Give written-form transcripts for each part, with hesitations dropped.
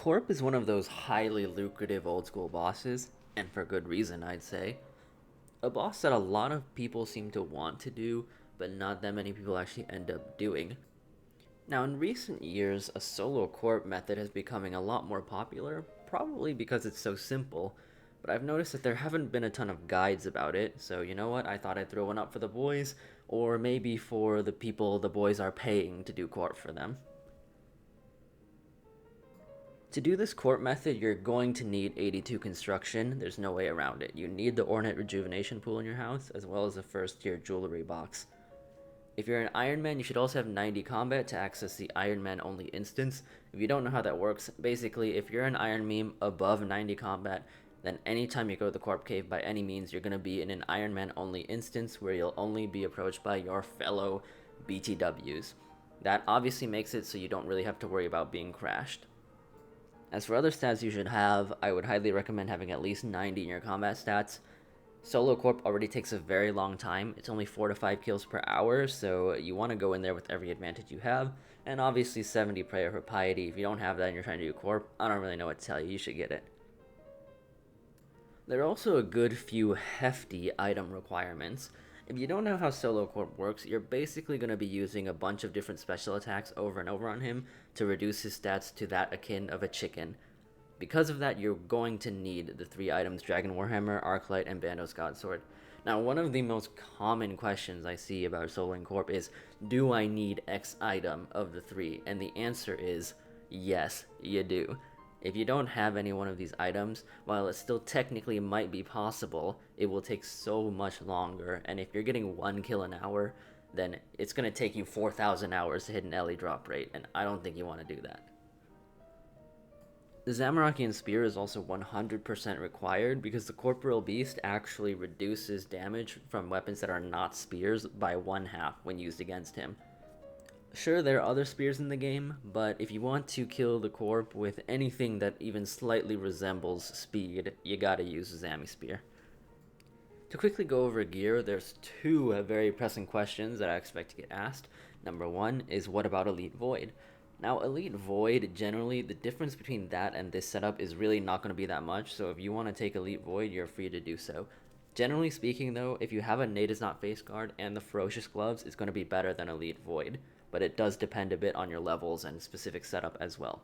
Corp is one of those highly lucrative old school bosses, and for good reason, I'd say. A boss that a lot of people seem to want to do, but not that many people actually end up doing. Now, in recent years, a solo Corp method has becoming a lot more popular, probably because it's so simple, but I've noticed that there haven't been a ton of guides about it, so you know what, I thought I'd throw one up for the boys, or maybe for the people the boys are paying to do Corp for them. To do this Corp method, you're going to need 82 construction. There's no way around it. You need the Ornate Rejuvenation pool in your house, as well as a first tier jewelry box. If you're an Iron Man, you should also have 90 combat to access the Iron Man only instance. If you don't know how that works, basically, if you're an Iron meme above 90 combat, then anytime you go to the Corp Cave by any means, you're going to be in an Iron Man only instance where you'll only be approached by your fellow BTWs. That obviously makes it so you don't really have to worry about being crashed. As for other stats you should have, I would highly recommend having at least 90 in your combat stats. Solo Corp already takes a very long time. It's only 4 to 5 kills per hour, so you want to go in there with every advantage you have. And obviously 70 prayer for piety. If you don't have that and you're trying to do Corp, I don't really know what to tell you. You should get it. There are also a good few hefty item requirements. If you don't know how Solo Corp works, you're basically going to be using a bunch of different special attacks over and over on him to reduce his stats to that akin of a chicken. Because of that, you're going to need the 3 items Dragon Warhammer, Arclight, and Bandos Godsword. Now, one of the most common questions I see about Soloing Corp is, do I need X item of the 3? And the answer is, yes, you do. If you don't have any one of these items, while it still technically might be possible, it will take so much longer, and if you're getting 1 kill an hour, then it's going to take you 4,000 hours to hit an LE drop rate, and I don't think you want to do that. The Zamorakian Spear is also 100% required because the Corporeal Beast actually reduces damage from weapons that are not spears by 1/2 when used against him. Sure, there are other spears in the game, but if you want to kill the Corp with anything that even slightly resembles speed, you gotta use the Zami Spear. To quickly go over gear, there's 2 very pressing questions that I expect to get asked. Number 1 is, what about Elite Void? Now, Elite Void, generally, the difference between that and this setup is really not going to be that much, so if you want to take Elite Void, you're free to do so. Generally speaking, though, if you have a Nade is Not Face Guard and the Ferocious Gloves, it's going to be better than Elite Void, but it does depend a bit on your levels and specific setup as well.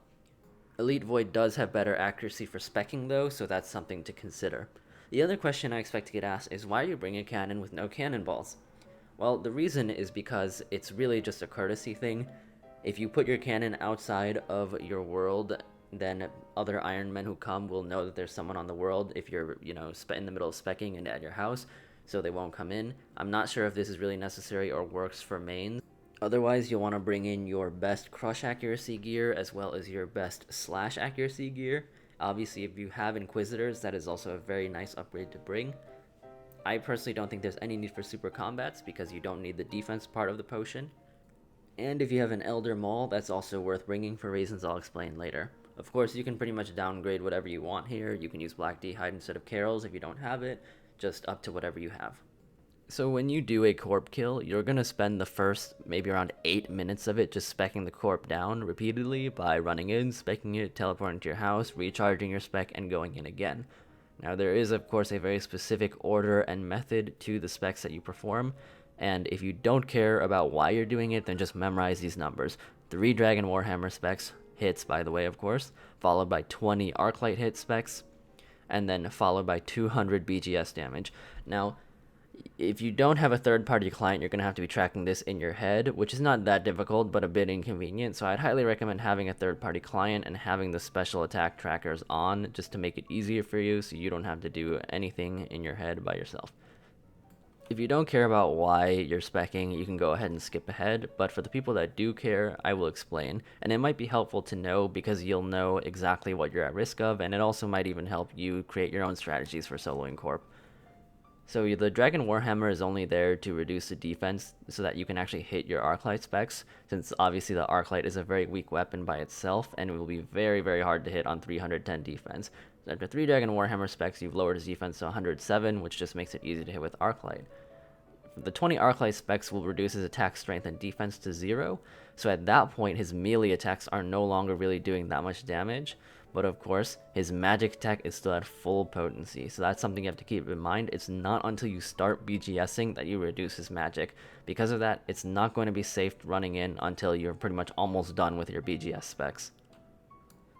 Elite Void does have better accuracy for speccing, though, so that's something to consider. The other question I expect to get asked is, why are you bringing a cannon with no cannonballs? Well, the reason is because it's really just a courtesy thing. If you put your cannon outside of your world, then other Iron Men who come will know that there's someone on the world if you're, in the middle of speccing and at your house, so they won't come in. I'm not sure if this is really necessary or works for mains. Otherwise, you'll want to bring in your best crush accuracy gear as well as your best slash accuracy gear. Obviously, if you have Inquisitors, that is also a very nice upgrade to bring. I personally don't think there's any need for super combats because you don't need the defense part of the potion. And if you have an Elder Maul, that's also worth bringing for reasons I'll explain later. Of course, you can pretty much downgrade whatever you want here. You can use Black D'hide instead of Karil's if you don't have it, just up to whatever you have. So when you do a Corp kill, you're going to spend the first maybe around 8 minutes of it just specking the Corp down repeatedly by running in, specking it, teleporting to your house, recharging your spec, and going in again. Now there is of course a very specific order and method to the specs that you perform, and if you don't care about why you're doing it, then just memorize these numbers. 3 Dragon Warhammer specs, hits by the way of course, followed by 20 Arclight hit specs, and then followed by 200 BGS damage. Now, if you don't have a third-party client, you're going to have to be tracking this in your head, which is not that difficult, but a bit inconvenient, so I'd highly recommend having a third-party client and having the special attack trackers on, just to make it easier for you, so you don't have to do anything in your head by yourself. If you don't care about why you're speccing, you can go ahead and skip ahead, but for the people that do care, I will explain, and it might be helpful to know because you'll know exactly what you're at risk of, and it also might even help you create your own strategies for soloing Corp. So the Dragon Warhammer is only there to reduce the defense so that you can actually hit your Arclight specs, since obviously the Arclight is a very weak weapon by itself, and it will be very, very hard to hit on 310 defense. So after 3 Dragon Warhammer specs, you've lowered his defense to 107, which just makes it easy to hit with Arclight. The 20 Arclight specs will reduce his attack strength and defense to 0, so at that point his melee attacks are no longer really doing that much damage, but of course, his magic attack is still at full potency, so that's something you have to keep in mind. It's not until you start BGSing that you reduce his magic. Because of that, it's not going to be safe running in until you're pretty much almost done with your BGS specs.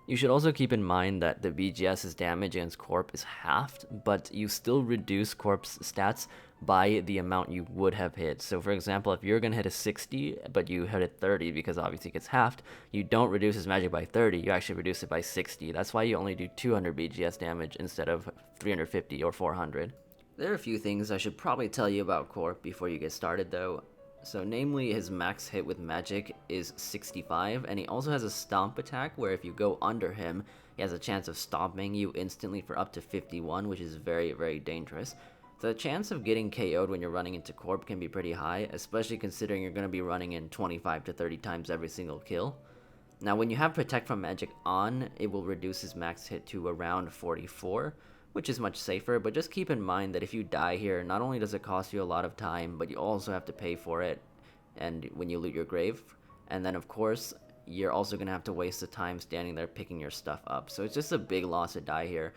You should also keep in mind that the BGS's damage against Corp is halved, but you still reduce Corp's stats by the amount you would have hit. So for example, if you're going to hit a 60, but you hit it 30 because obviously it gets halved, you don't reduce his magic by 30, you actually reduce it by 60. That's why you only do 200 BGS damage instead of 350 or 400. There are a few things I should probably tell you about Corp before you get started though. So namely, his max hit with magic is 65, and he also has a stomp attack where if you go under him, he has a chance of stomping you instantly for up to 51, which is very, very dangerous. The chance of getting KO'd when you're running into Corp can be pretty high, especially considering you're going to be running in 25 to 30 times every single kill. Now when you have Protect from Magic on, it will reduce his max hit to around 44, which is much safer, but just keep in mind that if you die here, not only does it cost you a lot of time, but you also have to pay for it and when you loot your grave. And then of course, you're also going to have to waste the time standing there picking your stuff up. So it's just a big loss to die here.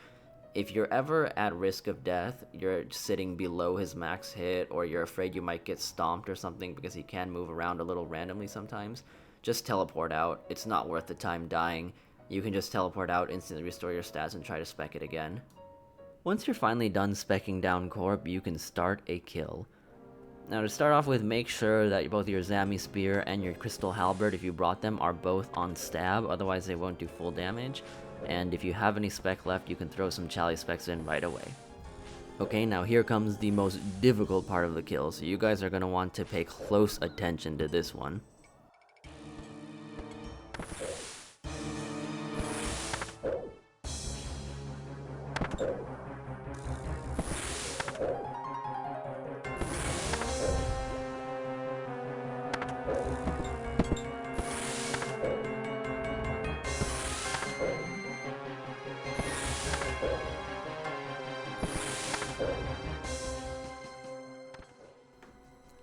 If you're ever at risk of death, you're sitting below his max hit, or you're afraid you might get stomped or something because he can move around a little randomly sometimes, just teleport out. It's not worth the time dying. You can just teleport out, instantly restore your stats, and try to spec it again. Once you're finally done specking down Corp, you can start a kill. Now to start off with, make sure that both your Zami Spear and your Crystal Halberd, if you brought them, are both on stab, otherwise they won't do full damage. And if you have any spec left, you can throw some Chali specs in right away. Okay, now here comes the most difficult part of the kill, so you guys are going to want to pay close attention to this one.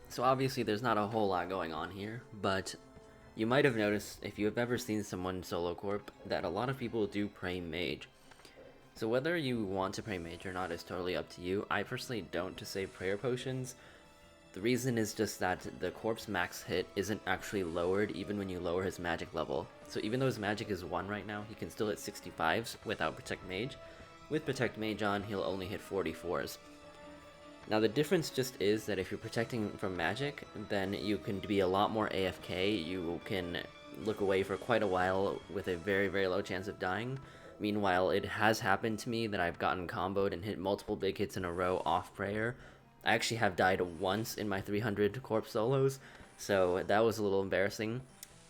So obviously there's not a whole lot going on here, but you might have noticed, if you have ever seen someone solo Corp, that a lot of people do pray mage. So whether you want to pray mage or not is totally up to you. I personally don't to save prayer potions. The reason is just that the Corp's max hit isn't actually lowered even when you lower his magic level. So even though his magic is 1 right now, he can still hit 65s without Protect Mage. With Protect Mage on, he'll only hit 44s. Now the difference just is that if you're protecting from magic, then you can be a lot more AFK, you can look away for quite a while with a very, very low chance of dying. Meanwhile, it has happened to me that I've gotten comboed and hit multiple big hits in a row off prayer. I actually have died once in my 300 Corp solos, so that was a little embarrassing.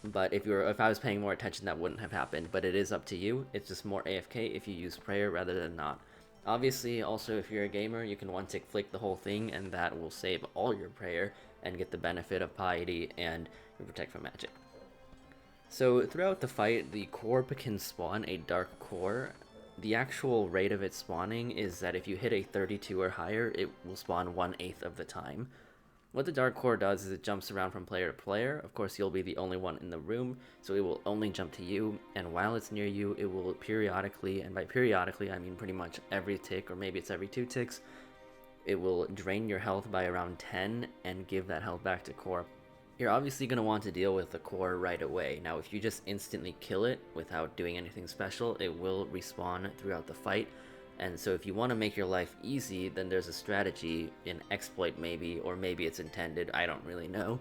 But if I was paying more attention, that wouldn't have happened, but it is up to you. It's just more AFK if you use prayer rather than not. Obviously, also, if you're a gamer, you can one-tick flick the whole thing, and that will save all your prayer and get the benefit of piety and protect from magic. So throughout the fight, the Corp can spawn a dark core. The actual rate of it spawning is that if you hit a 32 or higher, it will spawn 1/8 of the time. What the dark core does is it jumps around from player to player. Of course, you'll be the only one in the room, so it will only jump to you, and while it's near you, it will periodically, and by periodically I mean pretty much every tick, or maybe it's every 2 ticks, it will drain your health by around 10 and give that health back to Corp. You're obviously going to want to deal with the core right away. Now if you just instantly kill it without doing anything special, it will respawn throughout the fight. And so if you want to make your life easy, then there's a strategy, in exploit maybe, or maybe it's intended, I don't really know,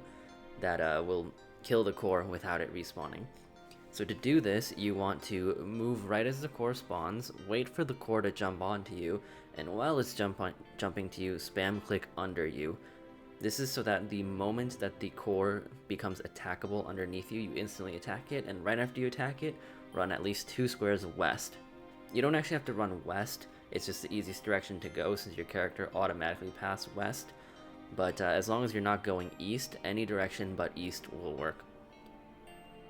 that will kill the core without it respawning. So to do this, you want to move right as the core spawns, wait for the core to jump onto you, and while it's jumping to you, spam click under you. This is so that the moment that the core becomes attackable underneath you, you instantly attack it, and right after you attack it, run at least 2 squares west. You don't actually have to run west, it's just the easiest direction to go since your character automatically passes west, but as long as you're not going east, any direction but east will work.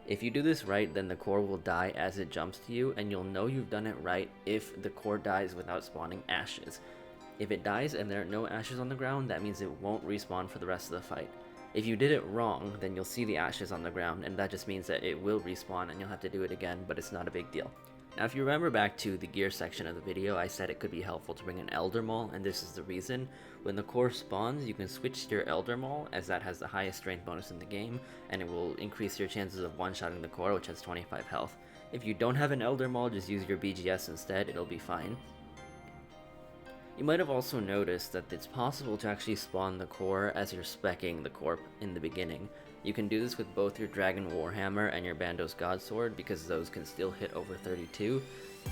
If you do this right, then the core will die as it jumps to you, and you'll know you've done it right if the core dies without spawning ashes. If it dies and there are no ashes on the ground, that means it won't respawn for the rest of the fight. If you did it wrong, then you'll see the ashes on the ground, and that just means that it will respawn and you'll have to do it again, but it's not a big deal. Now, if you remember back to the gear section of the video, I said it could be helpful to bring an Elder Maul, and this is the reason. When the core spawns, you can switch to your Elder Maul, as that has the highest strength bonus in the game, and it will increase your chances of one-shotting the core, which has 25 health. If you don't have an Elder Maul, just use your BGS instead, it'll be fine. You might have also noticed that it's possible to actually spawn the core as you're speccing the Corp in the beginning. You can do this with both your Dragon Warhammer and your Bandos Godsword, because those can still hit over 32.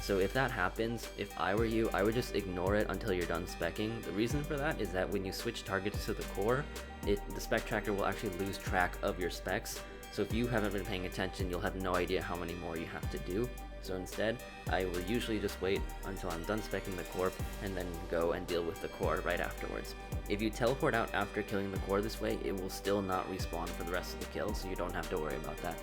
So if that happens, if I were you, I would just ignore it until you're done speccing. The reason for that is that when you switch targets to the core, the spec tracker will actually lose track of your specs. So if you haven't been paying attention, you'll have no idea how many more you have to do. So instead, I will usually just wait until I'm done speccing the Corp and then go and deal with the core right afterwards. If you teleport out after killing the core this way, it will still not respawn for the rest of the kill, so you don't have to worry about that.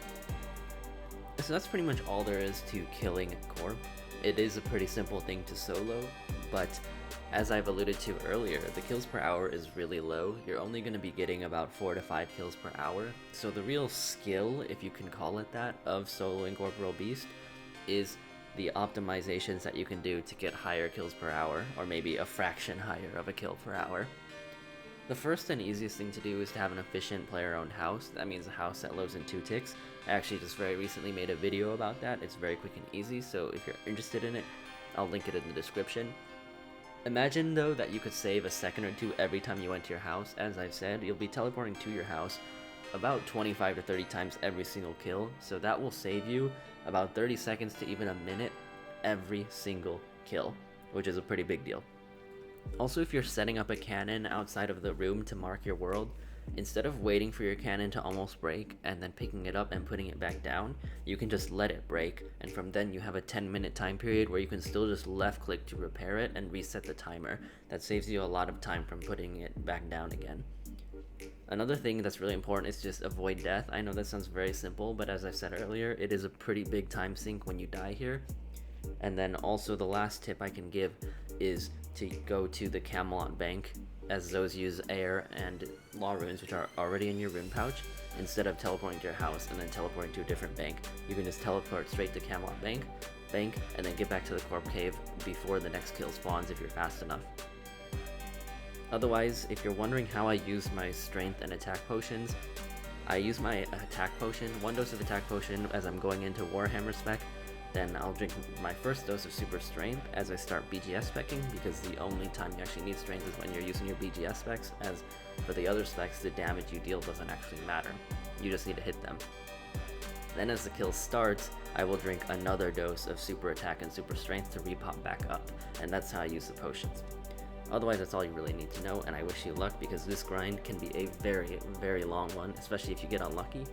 So that's pretty much all there is to killing Corp. It is a pretty simple thing to solo, but as I've alluded to earlier, the kills per hour is really low. You're only going to be getting about 4 to 5 kills per hour, so the real skill, if you can call it that, of soloing Corporeal Beast is the optimizations that you can do to get higher kills per hour, or maybe a fraction higher of a kill per hour. The first and easiest thing to do is to have an efficient player-owned house. That means a house that loads in 2 ticks. I actually just very recently made a video about that. It's very quick and easy, so if you're interested in it, I'll link it in the description. Imagine though that you could save a second or two every time you went to your house. As I've said, you'll be teleporting to your house about 25 to 30 times every single kill, so that will save you about 30 seconds to even a minute every single kill, which is a pretty big deal. Also, if you're setting up a cannon outside of the room to mark your world, instead of waiting for your cannon to almost break and then picking it up and putting it back down, you can just let it break, and from then you have a 10-minute time period where you can still just left click to repair it and reset the timer. That saves you a lot of time from putting it back down again. Another thing that's really important is just avoid death. I know that sounds very simple, but as I said earlier, it is a pretty big time sink when you die here. And then also the last tip I can give is to go to the Camelot Bank, as those use air and law runes, which are already in your rune pouch. Instead of teleporting to your house and then teleporting to a different bank, you can just teleport straight to Camelot Bank, and then get back to the Corp Cave before the next kill spawns if you're fast enough. Otherwise, if you're wondering how I use my strength and attack potions, I use my attack potion, 1 dose of attack potion as I'm going into Warhammer spec, then I'll drink my first dose of super strength as I start BGS specking, because the only time you actually need strength is when you're using your BGS specs, as for the other specs, the damage you deal doesn't actually matter. You just need to hit them. Then as the kill starts, I will drink another dose of super attack and super strength to repop back up, and that's how I use the potions. Otherwise, that's all you really need to know, and I wish you luck, because this grind can be a very, very long one, especially if you get unlucky.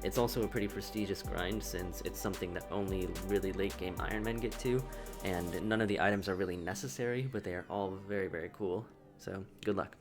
It's also a pretty prestigious grind, since it's something that only really late game Iron Men get to, and none of the items are really necessary, but they are all very, very cool. So, good luck.